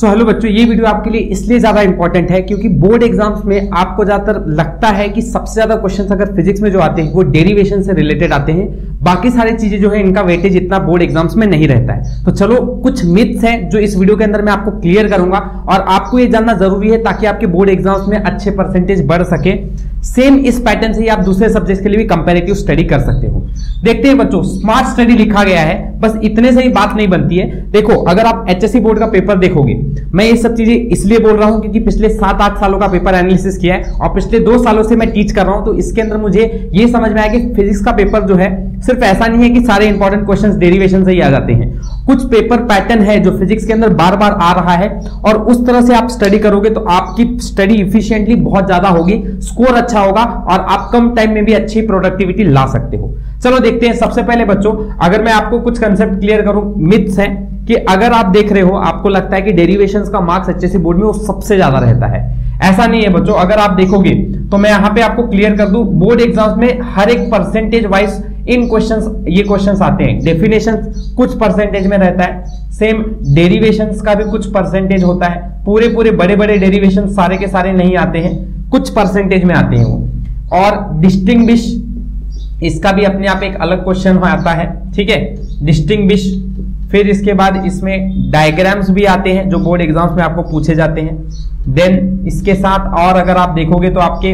So hello बच्चों, ये video आपके लिए इसलिए ज्यादा इंपॉर्टेंट है क्योंकि बोर्ड एग्जाम्स में आपको ज्यादातर लगता है कि सबसे ज्यादा क्वेश्चंस अगर फिजिक्स में जो आते हैं वो डेरिवेशन से रिलेटेड आते हैं। बाकी सारी चीजें जो है इनका वेटेज इतना बोर्ड एग्जाम्स में नहीं रहता है। तो चलो कुछ मिथ्स हैं जो इस वीडियो के अंदर मैं आपको क्लियर करूंगा और आपको ये जानना जरूरी है ताकि आपके बोर्ड एग्जाम्स में अच्छे परसेंटेज बढ़ सके। सेम इस पैटर्न से ही आप दूसरे सब्जेक्ट्स के लिए भी कंपैरेटिव स्टडी कर सकते हो। देखते हैं बच्चों, स्मार्ट स्टडी लिखा गया है, बस इतने से ही बात नहीं बनती है। देखो, अगर आप एचएससी बोर्ड का पेपर देखोगे, मैं ये सब चीजें इसलिए बोल रहा हूं क्योंकि पिछले 7-8 सालों का पेपर एनालिसिस किया है और पिछले 2 सालों से मैं टीच कर रहा हूं। तो इसके अंदर मुझे ये समझ में आया कि फिजिक्स का पेपर जो है सिर्फ ऐसा नहीं है कि सारे इंपॉर्टेंट क्वेश्चंस डेरिवेशन से ही आ जाते हैं। कुछ पेपर पैटर्न है जो फिजिक्स के अंदर बार बार आ रहा है और उस तरह से आप स्टडी करोगे तो आपकी स्टडी इफिशिएंटली बहुत ज्यादा होगी, स्कोर अच्छा होगा और आप कम टाइम में भी अच्छी प्रोडक्टिविटी ला सकते हो। चलो देखते हैं। सबसे पहले बच्चों, अगर मैं आपको कुछ कंसेप्ट क्लियर करूं, मिथ्स हैं कि अगर आप देख रहे हो, आपको लगता है कि डेरिवेशंस का मार्क्स एचएससी बोर्ड में वो सबसे ज्यादा रहता है। ऐसा नहीं है बच्चों। अगर आप देखोगे तो मैं यहां पे आपको क्लियर कर दूं, बोर्ड एग्जाम्स में हर एक परसेंटेज वाइज इन क्वेश्चंस, ये क्वेश्चंस आते हैं। डेफिनेशंस कुछ परसेंटेज में रहता है, सेम डेरिवेशंस का भी कुछ परसेंटेज होता है। पूरे बड़े बड़े डेरिवेशन सारे के सारे नहीं आते हैं, कुछ परसेंटेज में आते हैं वो। और डिस्टिंग्विश, इसका भी अपने आप एक अलग क्वेश्चन आता है, ठीक है, डिस्टिंग्विश। फिर इसके बाद इसमें डायग्राम्स भी आते हैं जो बोर्ड एग्जाम्स में आपको पूछे जाते हैं। देन इसके साथ और अगर आप देखोगे तो आपके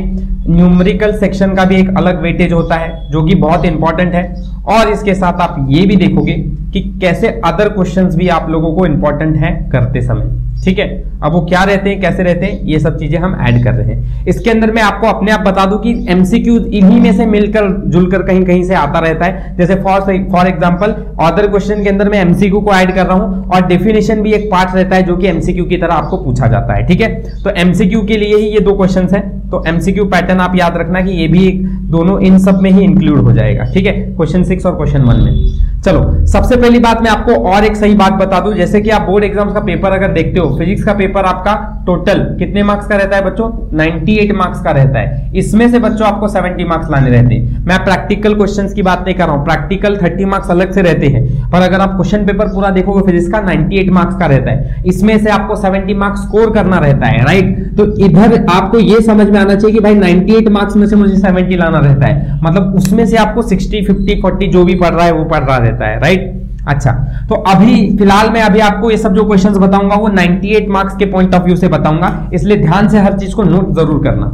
न्यूमेरिकल सेक्शन का भी एक अलग वेटेज होता है जो कि बहुत इंपॉर्टेंट है। और इसके साथ आप ये भी देखोगे कि कैसे अदर क्वेश्चंस भी आप लोगों को इंपॉर्टेंट है करते समय, ठीक है। अब वो क्या रहते हैं, कैसे रहते हैं, ये सब चीजें हम ऐड कर रहे हैं। इसके अंदर मैं आपको अपने आप बता दूं कि एमसीक्यू इन्हीं में से मिलकर जुलकर कहीं कहीं से आता रहता है। जैसे फॉर एग्जांपल अदर क्वेश्चन के अंदर मैं एमसीक्यू को ऐड कर रहा हूं और डेफिनेशन भी एक पार्ट रहता है जो कि एमसीक्यू की तरह आपको पूछा जाता है, ठीक है। तो एमसीक्यू के लिए ही ये 2 क्वेश्चन हैं। तो एमसीक्यू पैटर्न आप याद रखना कि ये भी दोनों इन सब में ही इंक्लूड हो जाएगा, ठीक है, क्वेश्चन 6 और क्वेश्चन 1 में। चलो, सबसे पहली बात मैं आपको और एक सही बात बता दूं, जैसे कि आप बोर्ड एग्जाम्स का पेपर अगर देखते हो, फिजिक्स का पेपर आपका टोटल कितने मार्क्स का रहता है बच्चों? 98 मार्क्स का रहता है। इसमें से बच्चों आपको 70 मार्क्स लाने रहते हैं। मैं प्रैक्टिकल क्वेश्चंस की बात नहीं कर रहा हूं, प्रैक्टिकल 30 मार्क्स अलग से रहते हैं, पर अगर आप क्वेश्चन पेपर पूरा देखोगे फिजिक्स का 98 मार्क्स का रहता है। इसमें से आपको 70 मार्क्स स्कोर करना रहता है, राइट। तो इधर आपको यह समझ में आना चाहिए कि भाई 98 मार्क्स में से मुझे 70 लाना रहता है, मतलब उसमें से आपको 60, 50, 40 जो भी पढ़ रहा है वो पढ़ रहा रहता है, राइट। अच्छा, तो अभी फिलहाल मैं आपको ये सब जो क्वेश्चंस बताऊंगा वो 98 मार्क्स के पॉइंट ऑफ व्यू से बताऊंगा, इसलिए ध्यान से हर चीज को नोट जरूर करना,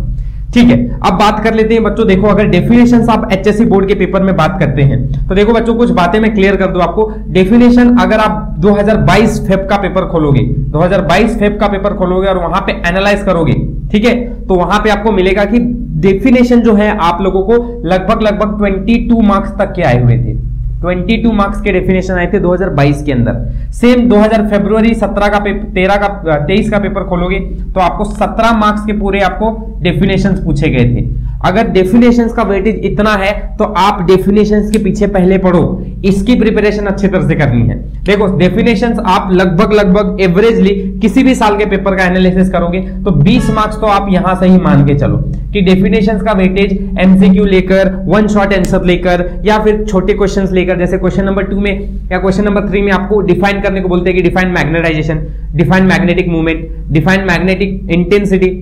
ठीक है। अब बात कर लेते हैं बच्चों। देखो, अगर डेफिनेशंस आप एचएससी बोर्ड के पेपर में बात करते हैं तो देखो बच्चों, कुछ बातें मैं क्लियर कर दूं आपको। डेफिनेशन अगर आप 2022 फेब का पेपर खोलोगे, 2022 फेब का पेपर खोलोगे और वहां पे एनालाइज करोगे, ठीक है, तो वहां पे आपको मिलेगा कि डेफिनेशन जो है आप लोगों को लगभग 22 मार्क्स तक के आए हुए थे। 22 मार्क्स के डेफिनेशन आए थे 2022 के अंदर। सेम 2000 फरवरी 23 का पेपर खोलोगे तो आपको 17 मार्क्स के पूरे आपको डेफिनेशंस पूछे गए थे। अगर डेफिनेशंस का वेटेज इतना है तो आप डेफिनेशंस के पीछे पहले पढ़ो, इसकी प्रिपरेशन अच्छी तरह से करनी है। देखो, डेफिनेशंस आप लगभग एवरेजली किसी भी साल के पेपर का एनालिसिस करोगे तो 20 मार्क्स तो आप यहां से ही मान के चलो कि डेफिनेशंस का वेटेज एमसीक्यू लेकर, 1 शॉट आंसर लेकर या फिर छोटे क्वेश्चंस लेकर, जैसे क्वेश्चन नंबर 2 में या क्वेश्चन नंबर 3 में आपको डिफाइन करने को बोलते हैं कि define magnetization, define magnetic movement, define magnetic intensity.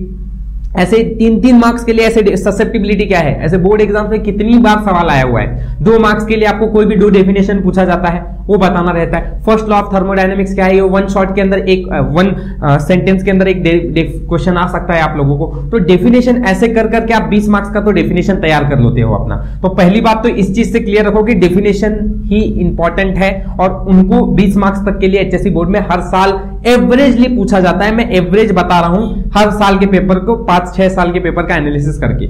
ऐसे 3-3 मार्क्स के लिए ऐसे ससेप्टिबिलिटी क्या है, ऐसे बोर्ड एग्जाम में कितनी बार सवाल आया हुआ है। 2 मार्क्स के लिए आपको कोई भी 2 डेफिनेशन पूछा जाता है, वो बताना रहता है। फर्स्ट लॉ ऑफ थर्मोडायनेमिक्स क्या है, ये 1 शॉट के अंदर एक 1 सेंटेंस के अंदर एक क्वेश्चन आ सकता है आप लोगों को। तो डेफिनेशन ऐसे कर करके आप 20 मार्क्स का तो डेफिनेशन तैयार कर लेते हो अपना। तो पहली बात तो इस चीज से क्लियर रखो कि डेफिनेशन ही इंपॉर्टेंट है और उनको 20 मार्क्स तक के लिए एचएससी बोर्ड में हर साल एवरेजली पूछा जाता है। मैं एवरेज बता रहा हूं, हर साल के पेपर को 5-6 साल के पेपर का एनालिसिस करके,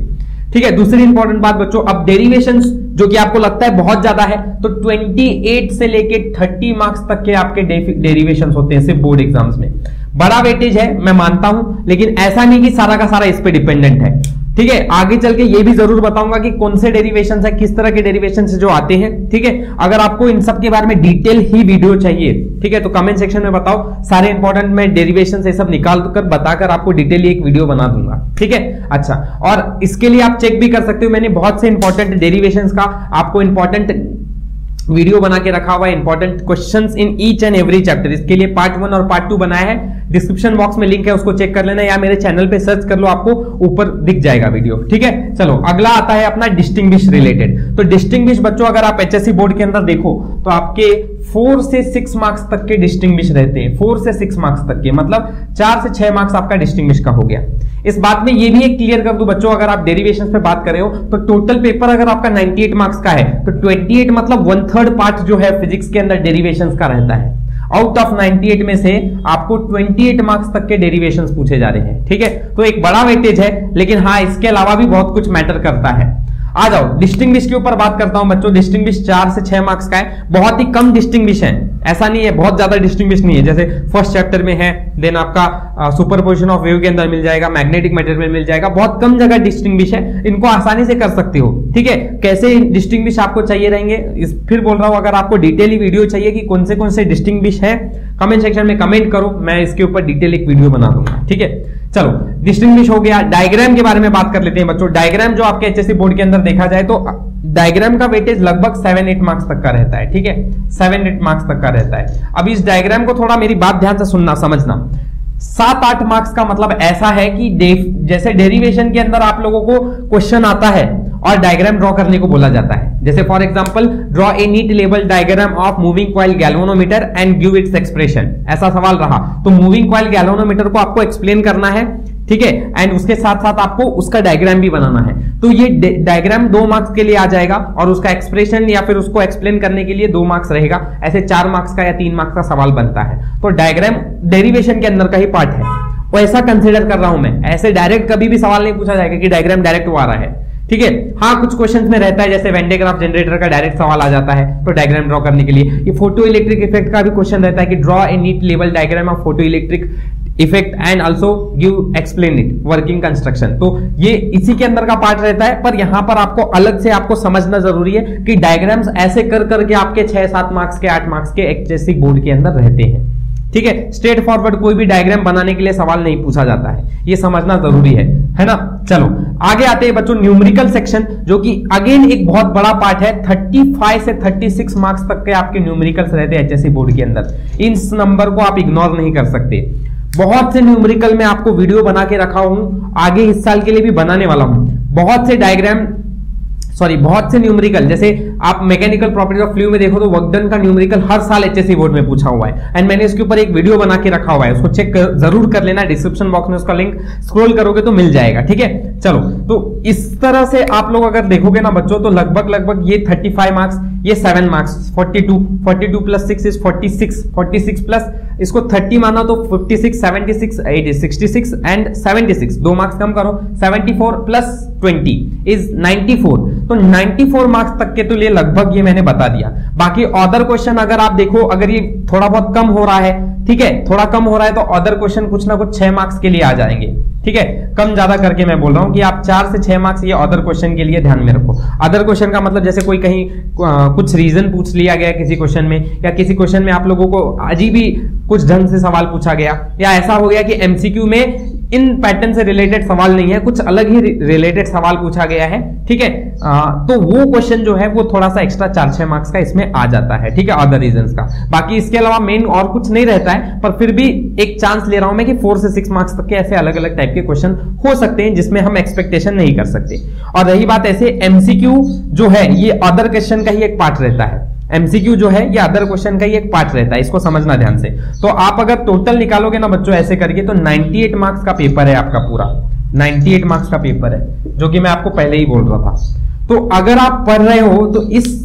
ठीक है। दूसरी इंपॉर्टेंट बात बच्चों, अब डेरिवेशंस जो कि आपको लगता है बहुत ज्यादा है, तो 28 से लेके 30 मार्क्स तक के आपके डेरिवेशंस होते हैं सिर्फ बोर्ड एग्जाम्स में। बड़ा वेटेज है, मैं मानता हूं, लेकिन ऐसा नहीं कि सारा का सारा इस पे डिपेंडेंट है, ठीक है। आगे चल के ये भी जरूर बताऊंगा कि कौन से डेरिवेशंस है, किस तरह के डेरिवेशंस जो आते हैं, ठीक है। अगर आपको इन सब के बारे में डिटेल ही वीडियो चाहिए, ठीक है, तो कमेंट सेक्शन में बताओ, सारे इंपॉर्टेंट मैं डेरिवेशंस ये सब निकाल कर बताकर आपको डिटेल एक वीडियो बना दूंगा, ठीक है। अच्छा, और इसके लिए आप चेक भी कर सकते हो, मैंने बहुत से इंपॉर्टेंट डेरिवेशंस का आपको इंपॉर्टेंट वीडियो बना के रखा हुआ है important questions in each and every chapter. इसके लिए पार्ट 1 और पार्ट 2 बनाया है, डिस्क्रिप्शन बॉक्स में लिंक है, उसको चेक कर लेना या मेरे चैनल पे सर्च कर लो, आपको ऊपर दिख जाएगा वीडियो। ठीक है, चलो अगला आता है अपना डिस्टिंग्विश रिलेटेड। तो डिस्टिंग्विश बच्चों अगर आप एचएससी बोर्ड के अंदर देखो तो आपके 4 से 6 मार्क्स तक के डिस्टिंग्विश रहते हैं। 4 से 6 मार्क्स तक के, मतलब 4 से 6 मार्क्स आपका डिस्टिंग्विश का हो गया। इस बात में ये भी एक क्लियर कर दूं बच्चों, अगर आप डेरिवेशंस पे बात कर रहे हो तो टोटल पेपर अगर आपका 98 मार्क्स का है तो 28 मतलब 1/3 पार्ट जो है फिजिक्स के अंदर डेरिवेशंस का रहता है। आउट ऑफ 98 में से आपको 28 मार्क्स तक के डेरिवेशंस पूछे जा रहे हैं। ठीक है, तो एक बड़ा वेटेज है, लेकिन हाँ इसके अलावा भी बहुत कुछ मैटर करता है। आ जाओ डिस्टिंग्विश के ऊपर बात करता हूं बच्चों। डिस्टिंग्विश 4 से 6 मार्क्स का है, बहुत ही कम डिस्टिंग्विश है, ऐसा नहीं है बहुत ज्यादा डिस्टिंग्विश नहीं है। जैसे फर्स्ट चैप्टर में है, देन आपका सुपरपोजिशन ऑफ वेव के अंदर मिल जाएगा, मैग्नेटिक मटेरियल मिल जाएगा, बहुत कम जगह डिस्टिंग्विश है, इनको आसानी से कर सकते हो। ठीक है, कैसे डिस्टिंग्विश आपको चाहिए रहेंगे, फिर बोल रहा हूं अगर आपको डिटेली वीडियो चाहिए कि कौन से डिस्टिंग्विश है, कमेंट सेक्शन में कमेंट करो, मैं इसके ऊपर डिटेल एक वीडियो बना दूंगा। ठीक है, चलो डिस्टिंग्विश हो गया। डायग्राम के बारे में बात कर लेते हैं बच्चों। डायग्राम जो आपके एचएससी बोर्ड के अंदर देखा जाए तो डायग्राम का वेटेज लगभग 7-8 मार्क्स तक का रहता है। ठीक है, 7-8 मार्क्स तक का रहता है। अब इस डायग्राम को थोड़ा मेरी बात ध्यान से सुनना, समझना। 7-8 मार्क्स का मतलब ऐसा है कि जैसे डेरिवेशन के अंदर आप लोगों को क्वेश्चन आता है और डायग्राम ड्रॉ करने को बोला जाता है। जैसे for example draw a neat label diagram of moving coil galvanometer and give its expression, ऐसा सवाल रहा तो मूविंग कॉइल गैल्वेनोमीटर को आपको एक्सप्लेन करना है। ठीक है, एंड उसके साथ साथ आपको उसका डायग्राम भी बनाना है। तो ये डायग्राम 2 मार्क्स के लिए आ जाएगा और उसका एक्सप्रेशन या फिर उसको एक्सप्लेन करने के लिए 2 मार्क्स रहेगा। ऐसे 4 मार्क्स का या 3 मार्क्स का सवाल बनता है। तो डायग्राम डेरिवेशन के अंदर का ही पार्ट है, वो ऐसा कंसिडर कर रहा हूं मैं। ऐसे डायरेक्ट कभी भी सवाल नहीं पूछा जाएगा कि डायग्राम डायरेक्ट वो आ रहा है। ठीक है, हाँ कुछ क्वेश्चंस में रहता है, जैसे वेन डायग्राफ जनरेटर का डायरेक्ट सवाल आ जाता है तो डायग्राम ड्रॉ करने के लिए। ये फोटो इलेक्ट्रिक इफेक्ट का भी क्वेश्चन रहता है कि ड्रॉ ए नीट लेवल diagram of photoelectric effect and also give explain it working construction. तो ये इसी के अंदर का पार्ट रहता है, पर यहां पर आपको अलग से आपको समझना जरूरी है कि डायग्राम्स ऐसे कर करके आपके 6-7 मार्क्स के 8 मार्क्स के एचएससी बोर्ड के अंदर रहते हैं। ठीक है, स्ट्रेट फॉरवर्ड कोई भी डायग्राम बनाने के लिए सवाल नहीं पूछा जाता है, ये समझना जरूरी है ना। चलो आगे आते हैं बच्चों न्यूमेरिकल सेक्शन, जो कि अगेन एक बहुत बड़ा पार्ट है। 35 से 36 मार्क्स तक के आपके न्यूमेरिकल्स रहते हैं एचएससी बोर्ड के अंदर। इस नंबर को आप इग्नोर नहीं कर सकते। बहुत से न्यूमेरिकल में आपको वीडियो बना के रखा हूं, आगे इस साल के लिए भी बनाने वाला हूं। बहुत से न्यूमेरिकल, जैसे आप मैकेनिकल प्रॉपर्टीज ऑफ फ्लूइड में देखो तो वर्क डन का न्यूमेरिकल हर साल एचएससी बोर्ड में पूछा हुआ है, एंड मैंने इसके ऊपर एक वीडियो बना के रखा हुआ है, उसको चेक जरूर कर लेना। डिस्क्रिप्शन बॉक्स में उसका लिंक स्क्रॉल करोगे तो मिल जाएगा। ठीक है, चलो तो इस तरह से आप लोग अगर देखोगे ना बच्चों तो लगभग ये 35 मार्क्स, ये 7 मार्क्स, 42 प्लस 6 इज 46 प्लस इसको 30 माना तो 56, 76, 66 एंड 76, 2 मार्क्स कम करो, 74 प्लस 20 इज 94। तो 94 मार्क्स तक के तो लिए लगभग ये मैंने बता दिया। बाकी अदर क्वेश्चन अगर आप देखो, अगर ये थोड़ा बहुत कम हो रहा है, ठीक है थोड़ा कम हो रहा है तो अदर क्वेश्चन कुछ ना कुछ 6 मार्क्स के लिए आ जाएंगे। ठीक है, कम ज्यादा करके मैं बोल रहा हूं कि आप 4 से 6 मार्क्स ये अदर क्वेश्चन के लिए ध्यान में रखो। अदर क्वेश्चन का मतलब जैसे कोई कहीं कुछ रीजन पूछ लिया गया किसी क्वेश्चन में, या किसी क्वेश्चन में आप लोगों को अजीब ही कुछ ढंग से सवाल पूछा गया, या ऐसा हो गया कि एमसीक्यू में इन पैटर्न से रिलेटेड सवाल नहीं है, कुछ अलग ही रिलेटेड सवाल पूछा गया है। ठीक है, तो वो क्वेश्चन जो है वो थोड़ा सा एक्स्ट्रा 4-6 मार्क्स का इसमें आ जाता है। ठीक है, अदर रीजंस का। बाकी इसके अलावा मेन और कुछ नहीं रहता है, पर फिर भी एक चांस ले रहा हूं मैं कि 4 से 6 मार्क्स तक के ऐसे अलग अलग टाइप के क्वेश्चन हो सकते हैं जिसमें हम एक्सपेक्टेशन नहीं कर सकते। और रही बात ऐसे एमसीक्यू जो है ये अदर क्वेश्चन का ही एक पार्ट रहता है। एमसीक्यू जो है ये अदर क्वेश्चन का ही एक पार्ट रहता है, इसको समझना ध्यान से। तो आप अगर टोटल निकालोगे ना बच्चों ऐसे करके तो 98 मार्क्स का पेपर है आपका, पूरा 98 मार्क्स का पेपर है, जो कि मैं आपको पहले ही बोल रहा था। तो अगर आप पढ़ रहे हो तो इस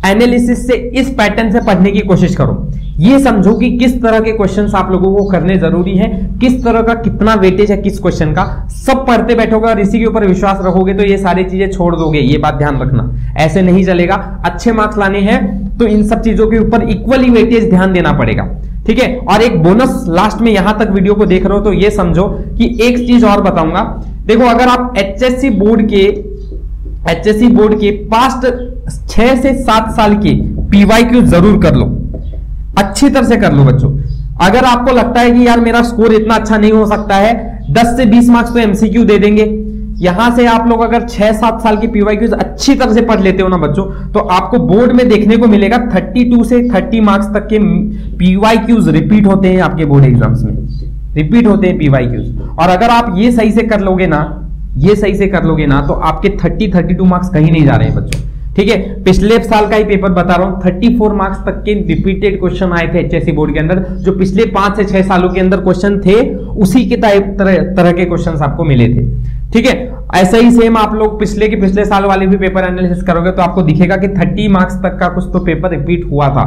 एनालिसिस से, इस पैटर्न से पढ़ने की कोशिश करो। ये समझो कि किस तरह के क्वेश्चंस आप लोगों को करने जरूरी है, किस तरह का कितना वेटेज है किस क्वेश्चन का, सब पढ़ते बैठोगे और इसी के ऊपर विश्वास रखोगे तो ये सारी चीजें छोड़ दोगे। ये बात ध्यान रखना, ऐसे नहीं चलेगा। अच्छे मार्क्स लाने हैं तो इन सब चीजों के ऊपर इक्वली वेटेज ध्यान देना पड़ेगा। ठीक है, और एक बोनस लास्ट में, यहां तक वीडियो को देख रहे हो तो ये समझो कि एक चीज और बताऊंगा। देखो अगर आप एचएससी बोर्ड के पास्ट 6 से 7 साल के पीवाईक्यू जरूर कर लो, अच्छी तरह से कर लो बच्चों। अगर आपको लगता है कि यार मेरा स्कोर इतना अच्छा नहीं हो सकता है, 10 से 20 मार्क्स तो एमसीक्यू दे देंगे, यहां से आप लोग अगर 6-7 साल की पीवाईक्यूज अच्छी तरह से पढ़ लेते हो ना बच्चों, तो आपको बोर्ड में देखने को मिलेगा 32 से 30 मार्क्स तक के पीवाईक्यूज रिपीट होते हैं आपके बोर्ड एग्जाम्स में, रिपीट होते हैं पीवाईक्यूज। और अगर आप ये सही से कर लोगे ना, ये सही से कर लोगे ना, तो आपके 30-32 मार्क्स कहीं नहीं जा रहे हैं बच्चों, ठीक है। पिछले साल का ही पेपर बता रहा हूं, 34 मार्क्स तक के रिपीटेड क्वेश्चन आए थे एचएससी बोर्ड के अंदर, जो पिछले 5 से 6 सालों के अंदर क्वेश्चन थे उसी के तरह के क्वेश्चन आपको मिले थे, ठीक है। ऐसा ही सेम आप लोग पिछले साल वाले भी पेपर एनालिसिस करोगे तो आपको दिखेगा कि 30 मार्क्स तक का कुछ तो पेपर रिपीट हुआ था।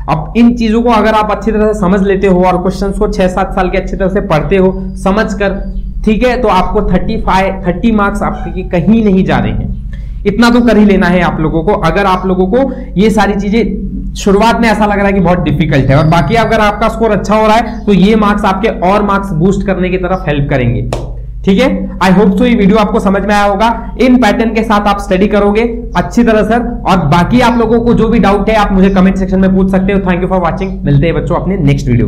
अब इन चीजों को अगर आप अच्छी तरह से समझ लेते हो और क्वेश्चंस को 6-7 साल के अच्छी तरह से पढ़ते हो समझकर, ठीक है, तो आपको 30 मार्क्स आपके कहीं नहीं जा रहे हैं। इतना तो कर ही लेना है आप लोगों को, अगर आप लोगों को ये सारी चीजें शुरुआत में ऐसा लग रहा है कि बहुत डिफिकल्ट है, और बाकी अगर आपका स्कोर अच्छा हो रहा है तो ये मार्क्स आपके और मार्क्स बूस्ट करने की तरफ हेल्प करेंगे, ठीक है। आई होप सो ये वीडियो आपको समझ में आया होगा। इन पैटर्न के साथ आप स्टडी करोगे अच्छी तरह सर, और बाकी आप लोगों को जो भी डाउट है आप मुझे कमेंट सेक्शन में पूछ सकते हो। थैंक यू फॉर वॉचिंग, मिलते हैं बच्चों अपने नेक्स्ट वीडियो।